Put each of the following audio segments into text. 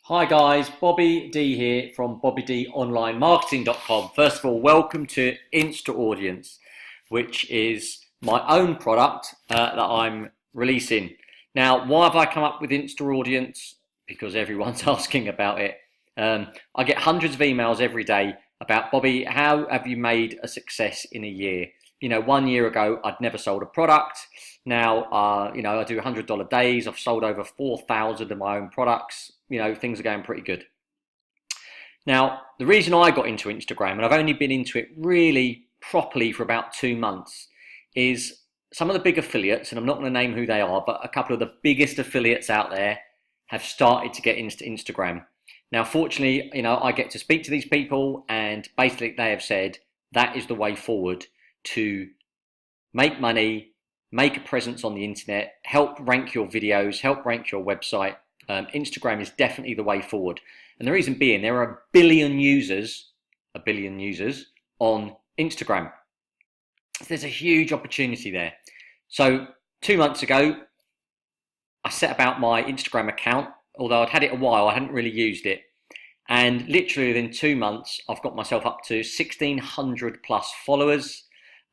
Hi guys, Bobby D here from bobbydonlinemarketing.com. First of all, welcome to Insta-Audience, which is my own product that I'm releasing. Now, why have I come up with Insta-Audience? Because everyone's asking about it. I get hundreds of emails every day about, Bobby, how have you made a success in a year? You know, 1 year ago, I'd never sold a product. Now, I do $100 days. I've sold over 4,000 of my own products. You know, things are going pretty good. Now, the reason I got into Instagram, and I've only been into it really properly for about 2 months, is some of the big affiliates, and I'm not going to name who they are, but a couple of the biggest affiliates out there have started to get into Instagram. Now, fortunately, I get to speak to these people, and basically they have said that is the way forward to make money, make a presence on the internet, help rank your videos, help rank your website. Instagram is definitely the way forward. And the reason being, there are a billion users on Instagram. So there's a huge opportunity there. So 2 months ago, I set about my Instagram account, although I'd had it a while, I hadn't really used it. And literally within 2 months, I've got myself up to 1,600 plus followers.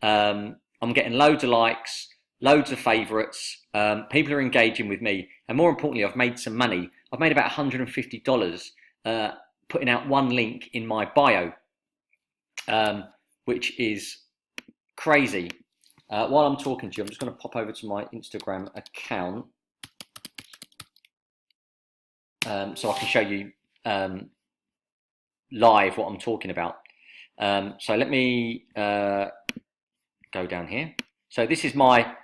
I'm getting loads of likes, loads of favorites. People are engaging with me. And more importantly, I've made some money. I've made about $150 putting out one link in my bio, which is crazy. While I'm talking to you, I'm just going to pop over to my Instagram account so I can show you live what I'm talking about. So let me go down here. So this is my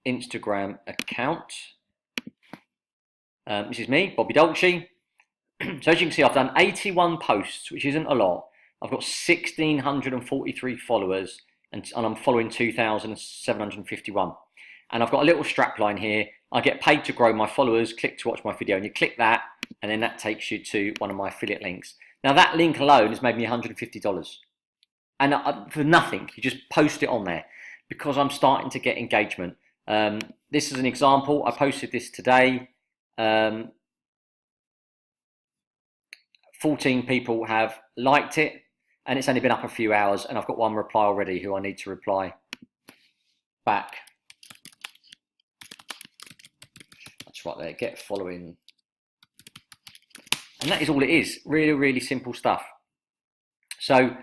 Instagram account. This is me, Bobby Dolce. So as you can see, I've done 81 posts, which isn't a lot. I've got 1,643 followers, and I'm following 2,751. And I've got a little strap line here. I get paid to grow my followers, click to watch my video, and you click that, and then that takes you to one of my affiliate links. Now that link alone has made me $150. And for nothing, you just post it on there, because I'm starting to get engagement. This is an example. I posted this today. 14 people have liked it, and it's only been up a few hours, and I've got one reply already who I need to reply back. That's right there, get following. And that is all it is. Really, really simple stuff. So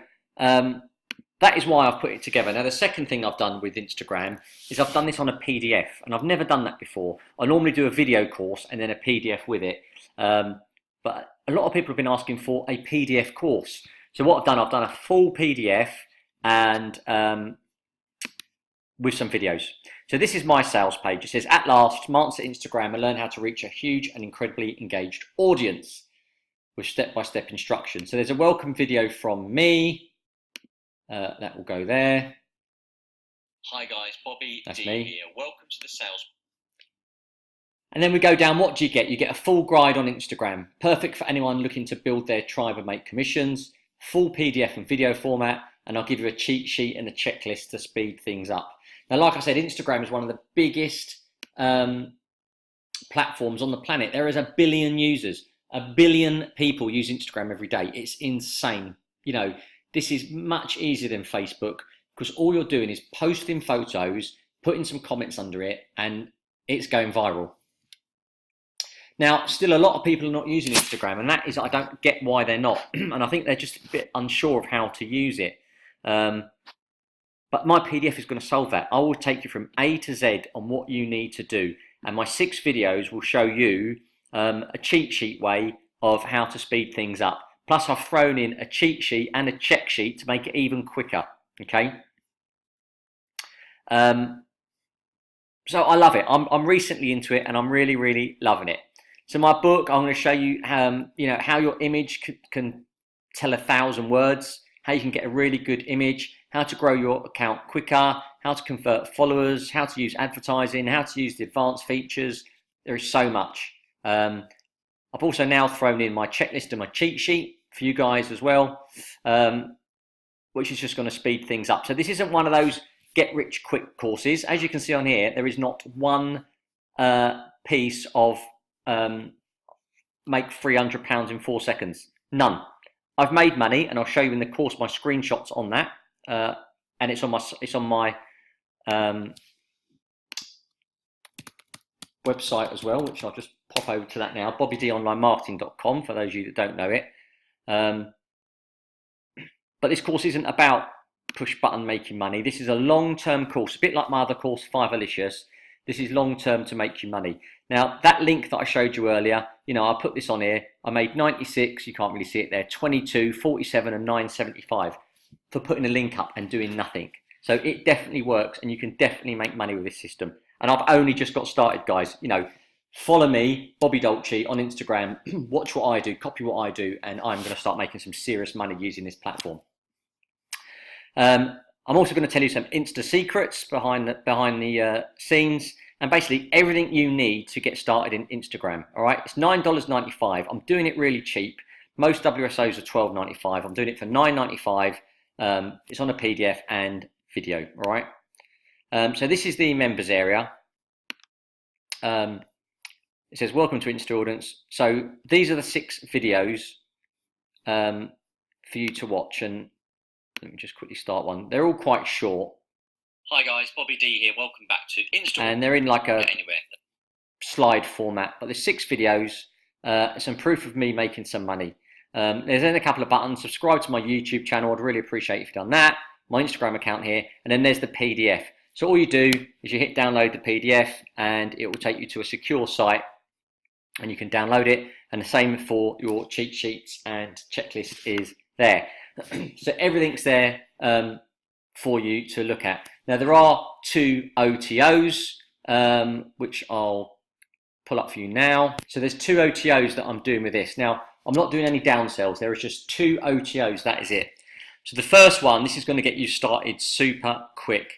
that is why I've put it together. Now, the second thing I've done with Instagram is I've done this on a PDF, and I've never done that before. I normally do a video course and then a PDF with it. But a lot of people have been asking for a PDF course. So what I've done a full PDF and with some videos. So this is my sales page. It says, at last, master Instagram and learn how to reach a huge and incredibly engaged audience with step-by-step instructions. So there's a welcome video from me. That will go there. Hi guys, Bobby That's D me. here. Welcome to the sales. And then we go down, what do you get? You get a full guide on Instagram. Perfect for anyone looking to build their tribe and make commissions. Full PDF and video format. And I'll give you a cheat sheet and a checklist to speed things up. Now, like I said, Instagram is one of the biggest platforms on the planet. There is 1 billion users. 1 billion people use Instagram every day. It's insane. You know, this is much easier than Facebook, because all you're doing is posting photos, putting some comments under it, and it's going viral. Now, still a lot of people are not using Instagram, and that is, I don't get why they're not. And I think they're just a bit unsure of how to use it. But my PDF is going to solve that. I will take you from A to Z on what you need to do. And my 6 videos will show you a cheat sheet way of how to speed things up. Plus, I've thrown in a cheat sheet and a check sheet to make it even quicker, okay? So I love it. I'm recently into it, and I'm really, really loving it. So my book, I'm going to show you, how your image can tell 1,000 words, how you can get a really good image, how to grow your account quicker, how to convert followers, how to use advertising, how to use the advanced features. There is so much. I've also now thrown in my checklist and my cheat sheet for you guys as well, which is just going to speed things up. So this isn't one of those get rich quick courses. As you can see on here, there is not one piece of make £300 in 4 seconds? None. I've made money, and I'll show you in the course my screenshots on that, and it's on my website as well, which I'll just pop over to that now, bobbydonlinemarketing.com for those of you that don't know it. But this course isn't about push button making money. This is a long-term course, a bit like my other course, 5alicious. This is long-term to make you money. Now, that link that I showed you earlier, I put this on here. I made 96, you can't really see it there, 22, 47, and 975 for putting a link up and doing nothing. So it definitely works, and you can definitely make money with this system. And I've only just got started, guys. Follow me, Bobby Dolce, on Instagram. Watch what I do, copy what I do, and I'm going to start making some serious money using this platform. I'm also going to tell you some Insta secrets behind the scenes, and basically everything you need to get started in Instagram. All right, it's $9.95. I'm doing it really cheap. Most WSOs are $12.95. I'm doing it for $9.95. It's on a PDF and video. All right. So this is the members area. It says welcome to Instaaudience. So these are the 6 videos for you to watch, and let me just quickly start one. They're all quite short. Hi guys, Bobby D here. Welcome back to Insta. And they're in like a slide format, but there's 6 videos. Some proof of me making some money. There's then a couple of buttons. Subscribe to my YouTube channel. I'd really appreciate if you've done that. My Instagram account here, and then there's the PDF. So all you do is you hit download the PDF, and it will take you to a secure site, and you can download it. And the same for your cheat sheets and checklist is there. So everything's there for you to look at. Now there are 2 OTOs, which I'll pull up for you now. So there's 2 OTOs that I'm doing with this. Now I'm not doing any downsells. There is just 2 OTOs. That is it. So the first one, this is going to get you started super quick.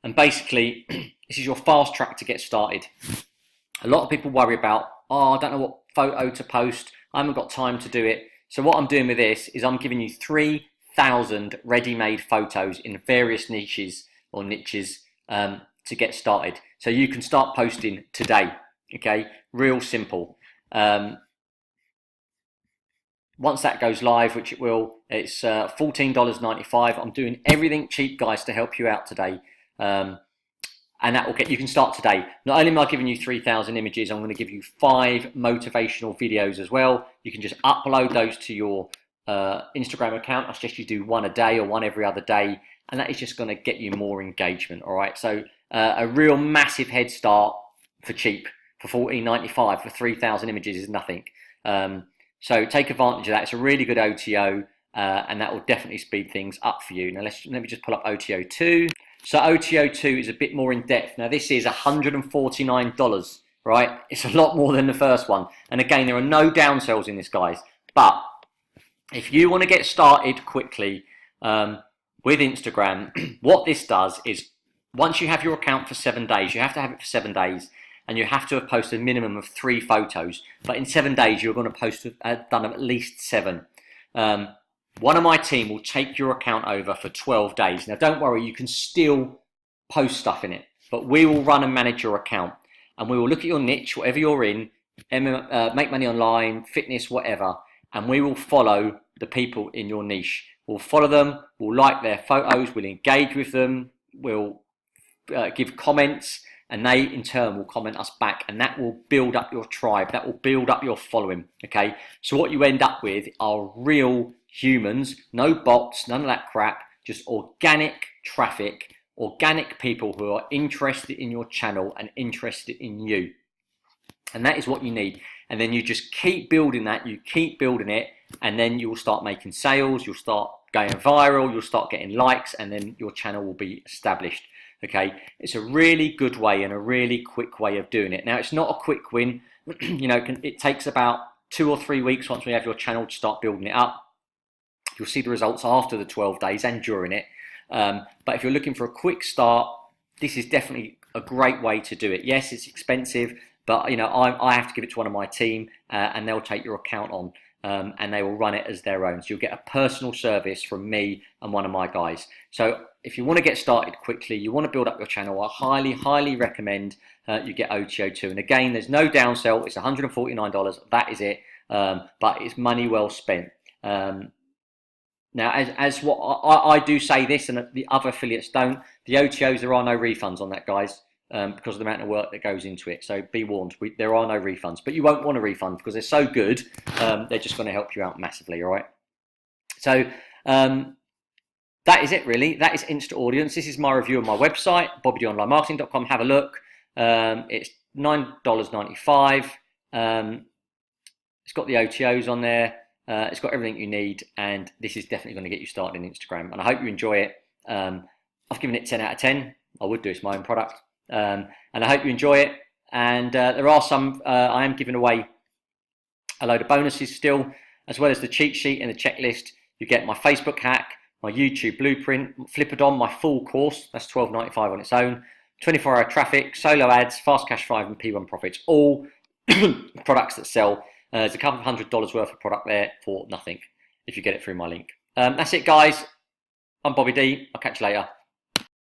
And basically, this is your fast track to get started. A lot of people worry about, I don't know what photo to post. I haven't got time to do it. So what I'm doing with this is I'm giving you 3,000 ready-made photos in various niches to get started. So you can start posting today, okay? Real simple. Once that goes live, which it will, it's $14.95. I'm doing everything cheap, guys, to help you out today. And that will you can start today. Not only am I giving you 3,000 images, I'm going to give you 5 motivational videos as well. You can just upload those to your Instagram account. I suggest you do 1 a day or 1 every other day, and that is just going to get you more engagement. All right, so a real massive head start for cheap. For $14.95 for 3,000 images is nothing. So take advantage of that. It's a really good OTO, and that will definitely speed things up for you. Now let me just pull up OTO 2. So OTO 2 is a bit more in depth. Now this is $149, right? It's a lot more than the first one. And again, there are no downsells in this, guys. But if you want to get started quickly with Instagram, what this does is once you have your account for 7 days, you have to have it for 7 days, and you have to have posted a minimum of 3 photos. But in 7 days, you're going to have done at least 7. One of my team will take your account over for 12 days. Now, don't worry, you can still post stuff in it, but we will run and manage your account, and we will look at your niche, whatever you're in, make money online, fitness, whatever, and we will follow the people in your niche. We'll follow them, we'll like their photos, we'll engage with them, we'll give comments, and they in turn will comment us back, and that will build up your tribe, that will build up your following, okay? So what you end up with are real humans, no bots, none of that crap, just organic traffic, organic people who are interested in your channel and interested in you. And that is what you need. And then you just keep building that, you keep building it, and then you will start making sales, you'll start going viral, you'll start getting likes, and then your channel will be established. Okay, it's a really good way and a really quick way of doing it. Now, it's not a quick win. It takes about 2 or 3 weeks once we have your channel to start building it up. You'll see the results after the 12 days and during it. But if you're looking for a quick start, this is definitely a great way to do it. Yes, it's expensive, but I have to give it to one of my team, and they'll take your account on, and they will run it as their own. So you'll get a personal service from me and one of my guys. So if you want to get started quickly, you want to build up your channel, I highly, highly recommend you get OTO2. And again, there's no downsell. It's $149. That is it. but it's money well spent. Now, as what I do say this, and the other affiliates don't, the OTOs, there are no refunds on that, guys, because of the amount of work that goes into it. So be warned, there are no refunds, but you won't want a refund because they're so good. They're just going to help you out massively, all right? So that is it, really. That is Insta-Audience. This is my review of my website, bobbydonlinemarketing.com. Have a look. It's $9.95. It's got the OTOs on there. It's got everything you need, and this is definitely going to get you started in Instagram. And I hope you enjoy it. I've given it 10 out of 10. I would do, it's my own product. And I hope you enjoy it. And there are some, I am giving away a load of bonuses still, as well as the cheat sheet and the checklist. You get my Facebook hack, my YouTube blueprint, Flippadon, my full course, that's $12.95 on its own, 24-hour traffic, solo ads, fast cash 5 and P1 profits, all products that sell. There's a couple of $100 worth of product there for nothing if you get it through my link. That's it, guys. I'm Bobby D. I'll catch you later.